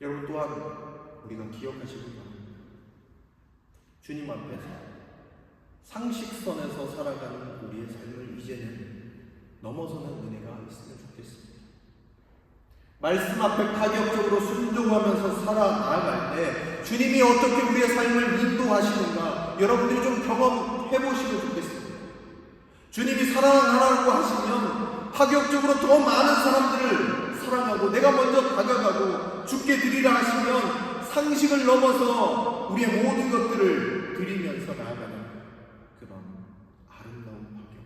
여러분 또한 우리가 기억하시기 바랍니다. 주님 앞에서 상식선에서 살아가는 우리의 삶을 이제는 넘어서는 은혜가 있으면 좋겠습니다. 말씀 앞에 파격적으로 순종하면서 살아나갈 때 주님이 어떻게 우리의 삶을 인도하시는가 여러분들이 좀 경험해 보시면 좋겠습니다. 주님이 사랑하라고 하시면 파격적으로 더 많은 사람들을 사랑하고 내가 먼저 다가가고 주께 드리라 하시면 상식을 넘어서 우리의 모든 것들을 드리면서 나아가는 그런 아름다운 파격.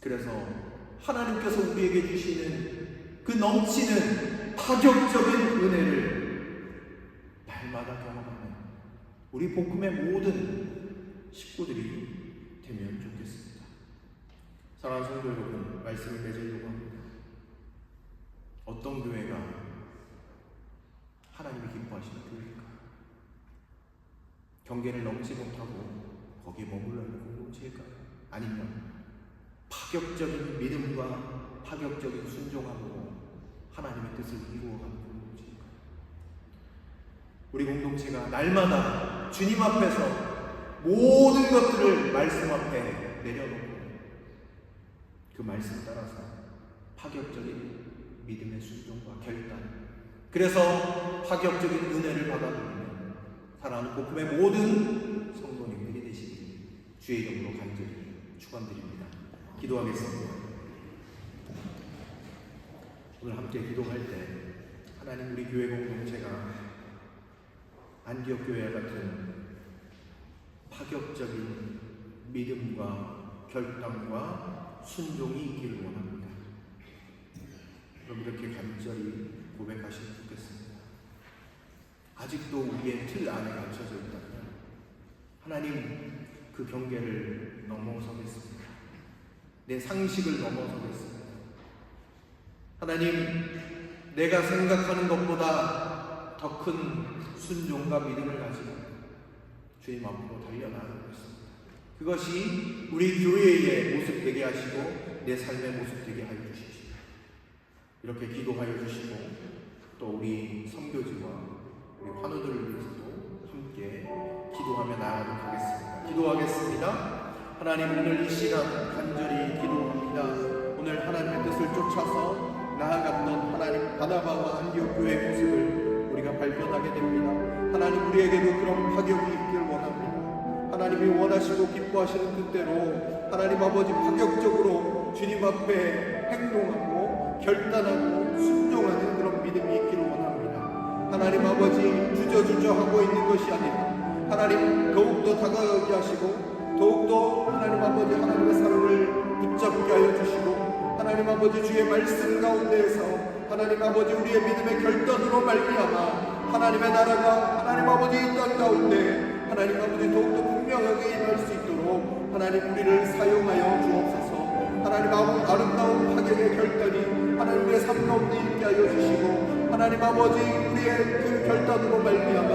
그래서 하나님께서 우리에게 주시는 그 넘치는 파격적인 은혜를 날마다 경험하는 우리 복음의 모든 식구들이 되면 좋겠습니다. 사랑하는 성도 여러분, 말씀을 맺으려고 합니다. 어떤 교회가 하나님이 기뻐하시는 교회일까? 경계를 넘지 못하고 거기에 머물러 있는 공동체일까요? 아니면 파격적인 믿음과 파격적인 순종함으로 하나님의 뜻을 이루어가는 공동체일까요? 우리 공동체가 날마다 주님 앞에서 모든 것들을 말씀 앞에 내려놓고 그 말씀 따라서 파격적인 믿음의 순종과 결단, 그래서 파격적인 은혜를 받아들이는 사랑하는 복음의 모든 성도님들이 되시길 주의 이름으로 간절히 축원드립니다. 기도하겠습니다. 오늘 함께 기도할 때 하나님 우리 교회 공동체가 안디옥 교회와 같은 파격적인 믿음과 결단과 순종이 있기를 원합니다. 그럼 이렇게 간절히 고백하시면 좋겠습니다. 아직도 우리의 틀 안에 갇혀져 있다면 하나님 그 경계를 넘어서겠습니다. 내 상식을 넘어서겠습니다. 하나님, 내가 생각하는 것보다 더 큰 순종과 믿음을 가지고 주님 앞으로 달려나가겠습니다. 그것이 우리 교회의 모습 되게 하시고 내 삶의 모습 되게 하여 주십시오. 이렇게 기도하여 주시고 또 우리 선교지와 우리 환우들을 위해서도 함께 기도하며 나아가도록 하겠습니다. 기도하겠습니다. 하나님, 오늘 이 시간 간절히 기도합니다. 오늘 하나님의 뜻을 쫓아서 나아갔던 하나님 바나바와 안디옥 교회의 모습을 우리가 발견하게 됩니다. 하나님, 우리에게도 그런 파격이 있길 원합니다. 하나님이 원하시고 기뻐하시는 뜻대로 하나님 아버지 파격적으로 주님 앞에 행동하고 결단하고 순종하는 그런 믿음이 있기를 원합니다. 하나님 아버지, 주저주저 하고 있는 것이 아니라 하나님 더욱더 다가가게 하시고 더욱더 하나님 아버지 하나님의 사랑을 붙잡게 하여 주시고 하나님 아버지 주의 말씀 가운데에서 하나님 아버지 우리의 믿음의 결단으로 말미암아 하나님의 나라가 하나님 아버지 이 땅 가운데 하나님 아버지 더욱더 분명하게 임할 수 있도록 하나님 우리를 사용하여 주옵소서. 하나님 아름다운 파격의 결단이 하나님 우리의 삶 가운데 있게 하여 주시고 하나님 아버지 우리의 그 결단으로 말미암아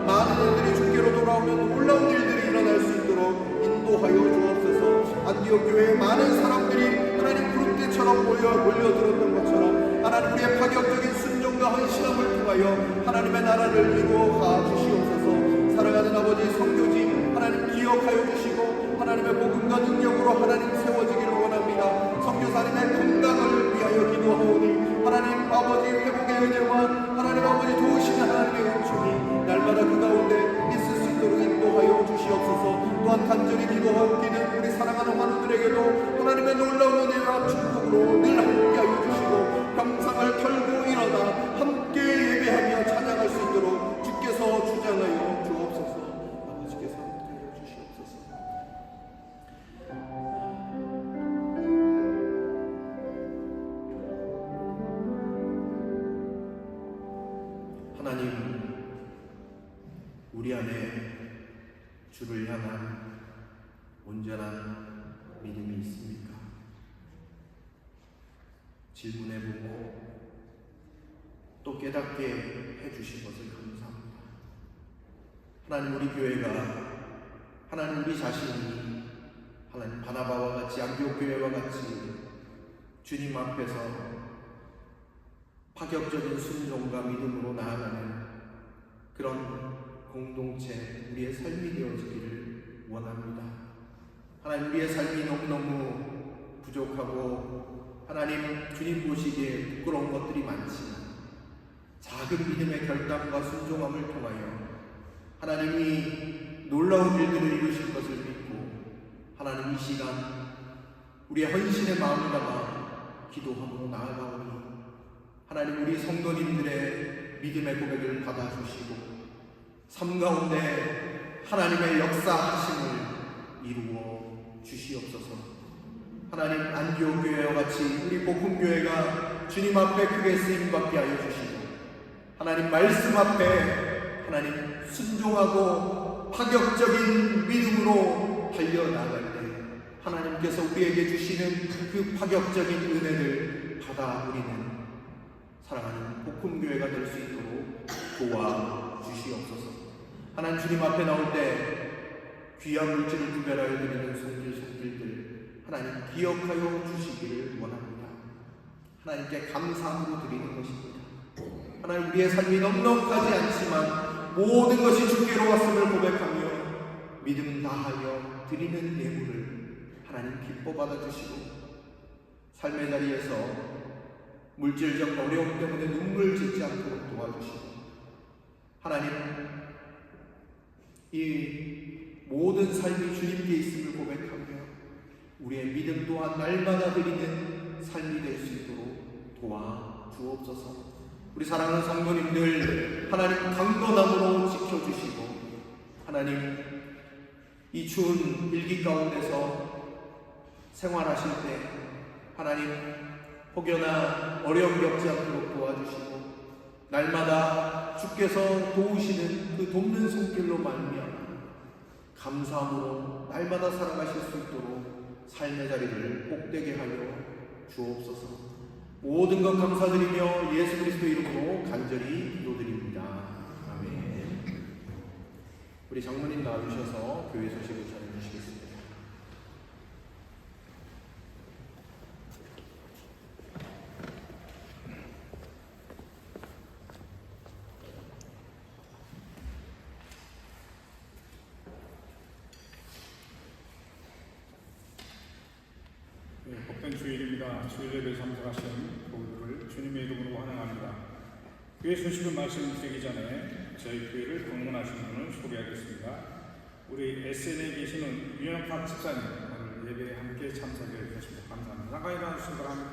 많은 일들이 주께로 돌아오면 놀라운 일들이 일어날 수 있도록 인도하여 주옵소서. 안디옥 교회에 많은 사람들이 하나님 구름대처럼 몰려들었던 것처럼 하나님 우리의 파격적인 순종과 헌신함을 통하여 하나님의 나라를 이루어 가 주시옵소서. 사랑하는 아버지 선교지 하나님 기억하여 주시고 하나님의 복음과 능력으로 하나님 세워지기를 원합니다. 선교사님의 건강을 위하여 기도하오니 하나님 아버지 회복의 은혜와 하나님 아버지 도우시는 하나님의 은총이 날마다 그 가운데 있을 수 있도록 인도하여 주시옵소서. 또한 간절히 기도하옵기는 우리 사랑하는 환우들에게도 하나님의 놀라운 은혜와 축복으로 늘 함께하여 주시고 병상을 털고 일어나 함께 예배하며 찬양할 수 있도록 주께서 주장하여 주옵소서. 아버지께서 함께하여 주시옵소서. 하나님, 우리 안에 주를 향한 온전한 믿음이 있습니까? 질문해보고 또 깨닫게 해주신 것을 감사합니다. 하나님, 우리 교회가, 하나님 우리 자신이 하나님 바나바와 같이, 안디옥 교회와 같이 주님 앞에서 파격적인 순종과 믿음으로 나아가는 그런 공동체, 우리의 삶이 되어지기를 원합니다. 하나님, 우리의 삶이 너무너무 부족하고 하나님 주님 보시기에 부끄러운 것들이 많지만 작은 믿음의 결단과 순종함을 통하여 하나님이 놀라운 일들을 이루실 것을 믿고 하나님, 이 시간 우리의 헌신의 마음을 담아 기도함으로 나아가오니 하나님, 우리 성도님들의 믿음의 고백을 받아주시고 삶 가운데 하나님의 역사하심을 이루어 주시옵소서. 하나님, 안디옥 교회와 같이 우리 복음교회가 주님 앞에 크게 쓰임받게 하여 주시고 하나님 말씀 앞에 하나님 순종하고 파격적인 믿음으로 달려나갈 때 하나님께서 우리에게 주시는 그 파격적인 은혜를 받아 우리는 사랑하는 복음교회가 될 수 있도록 도와주시옵소서. 하나님, 주님 앞에 나올 때 귀한 물질을 구별하여 드리는 손길들 하나님 기억하여 주시기를 원합니다. 하나님께 감사함으로 드리는 것입니다. 하나님, 우리의 삶이 넉넉하지 않지만 모든 것이 주께로 왔음을 고백하며 믿음 다하여 드리는 예물을 하나님 기뻐 받아주시고 삶의 자리에서 물질적 어려움 때문에 눈물 짓지 않도록 도와주시고 하나님, 이 모든 삶이 주님께 있음을 고백하며 우리의 믿음 또한 날마다 드리는 삶이 될 수 있도록 도와주옵소서. 우리 사랑하는 성도님들 하나님 강건함으로 지켜주시고 하나님, 이 추운 일기 가운데서 생활하실 때 하나님 혹여나 어려움 겪지 않도록 도와주시고 날마다 주께서 도우시는 그 돕는 손길로 말미암아 감사함으로 날마다 살아가실 수 있도록 삶의 자리를 복되게 하여 주옵소서. 모든 것 감사드리며 예수 그리스도 이름으로 간절히 기도드립니다. 아멘. 우리 장로님 나와주셔서 교회 소식을 전해주시겠습니다. 복된 주일입니다. 주일 예배에 참석하신 모두를 주님의 이름으로 환영합니다. 교회 소식을 말씀드리기 전에 저희 교회를 방문하신 분을 소개하겠습니다. 우리 SN에 계시는 유영학 집사님, 오늘 예배에 함께 참석해 주셨습니다. 감사합니다. 잠깐 일어나주시기 바랍니다.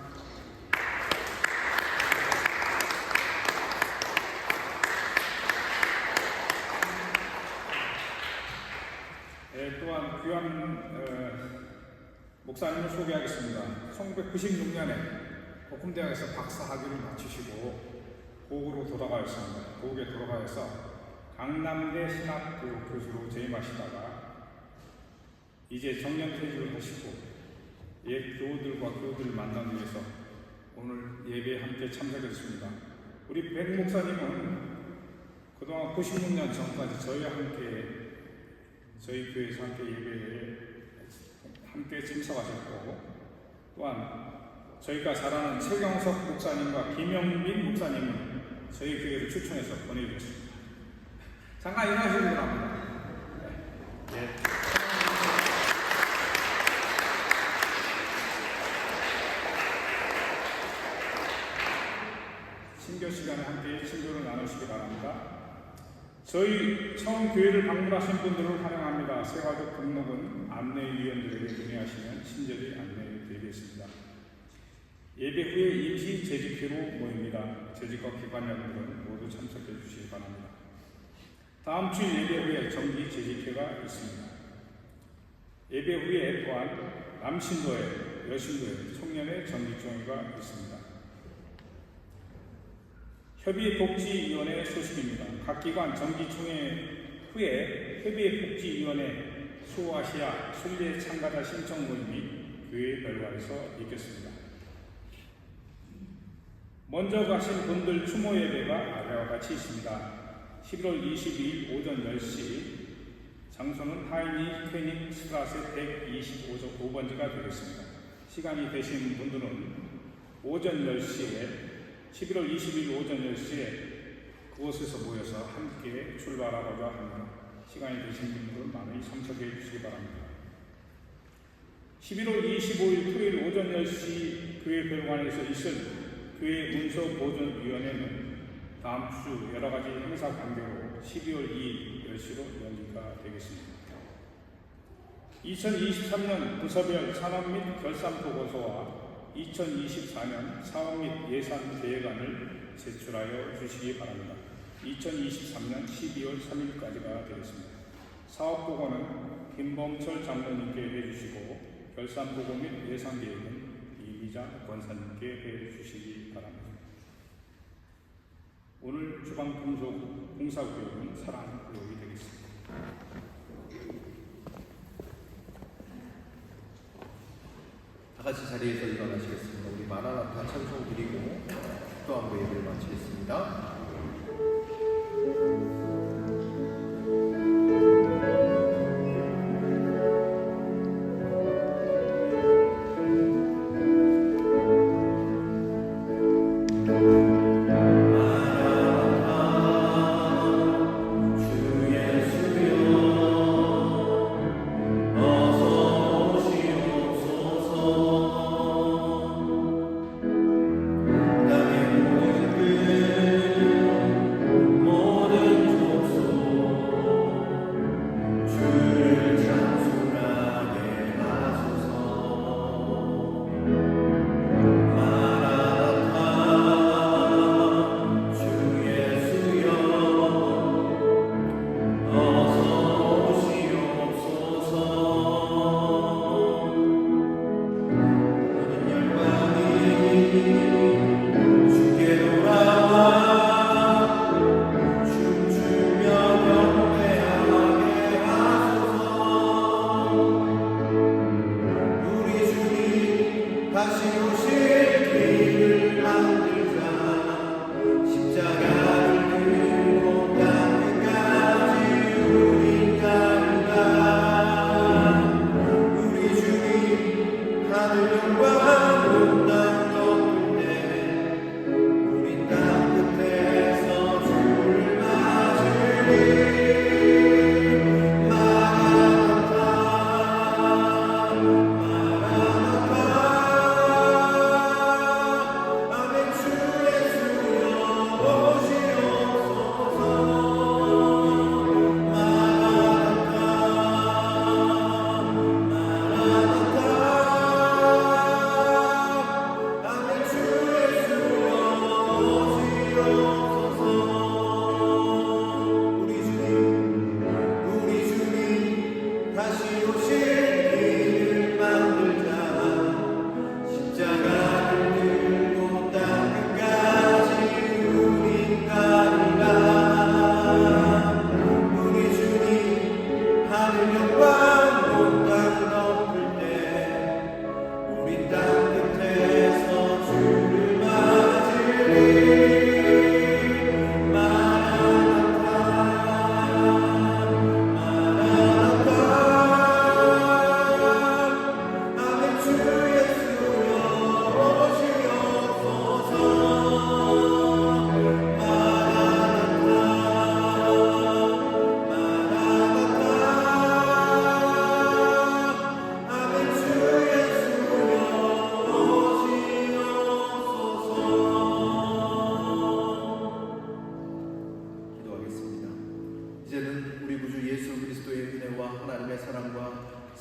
또한 귀한 목사님을 소개하겠습니다. 1996년에 복음대학에서 박사학위를 마치시고 고국으로 돌아가셨습니다. 고국에 돌아가서 강남대 신학교 교수로 재임하시다가 이제 정년퇴직을 하시고 옛 교우들과 교우들을 만나기 위해서 오늘 예배에 함께 참석했습니다. 우리 백 목사님은 그동안 96년 전까지 저희와 함께 저희 교회에서 함께 예배에 함께 참석하셨고 또한 저희가 잘 아는 최경석 목사님과 김영빈 목사님은 저희 교회를 추천해서 보내주셨습니다. 잠깐 일어나시기 바랍니다. 네. 신교 시간에 함께 친교를 나누시기 바랍니다. 저희 처음 교회를 방문하신 분들을 환영합니다. 새가족 등록은 안내위원들에게 문의하시면 친절히 안내드리겠습니다. 예배 후에 임시 재직회로 모입니다. 재직과 기관장들은 모두 참석해 주시기 바랍니다. 다음 주 예배 후에 정기 재직회가 있습니다. 예배 후에 또한 남신도회, 여신도회, 청년의 정기총회가 있습니다. 협의복지위원회 소식입니다. 각 기관 정기총회 후에 협의복지위원회 수아시아 순례 참가자 신청 모임이 교회 별관에서 있겠습니다. 먼저 가신 분들 추모 예배가 아래와 같이 있습니다. 11월 22일 오전 10시, 장소는 하이니 케닉 스트라세 125번지가 되겠습니다. 시간이 되신 분들은 오전 10시에 11월 22일 오전 10시에 그곳에서 모여서 함께 출발하고자 합니다. 시간이 되신 분들은 많이 참석해 주시기 바랍니다. 11월 25일 토요일 오전 10시 교회 별관에서 있을 교회 문서보존위원회는 다음 주 여러가지 행사 관계로 12월 2일 10시로 연기가 되겠습니다. 2023년 부서별 산업 및 결산 보고서와 2024년 사업 및 예산 계획안을 제출하여 주시기 바랍니다. 2023년 12월 3일까지가 되겠습니다. 사업 보고는 김범철 장로님께 해주시고 결산 보고 및 예산 계획은 이기자 권사님께 해주시기 바랍니다. 오늘 주방 봉사구역은 사랑구역이 되겠습니다. 다 같이 자리에서 일어나시겠습니다. 우리 마라나타 찬송 드리고 또 한 번 예배를 마치겠습니다.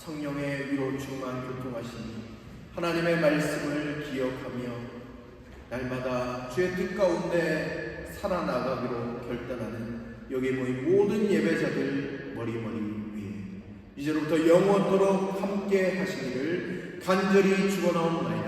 성령의 위로 충만 교통하시니 하나님의 말씀을 기억하며 날마다 주의 뜻 가운데 살아나가기로 결단하는 여기 모인 모든 예배자들 머리머리 위에 이제로부터 영원토록 함께 하시기를 간절히 축원하옵나이다.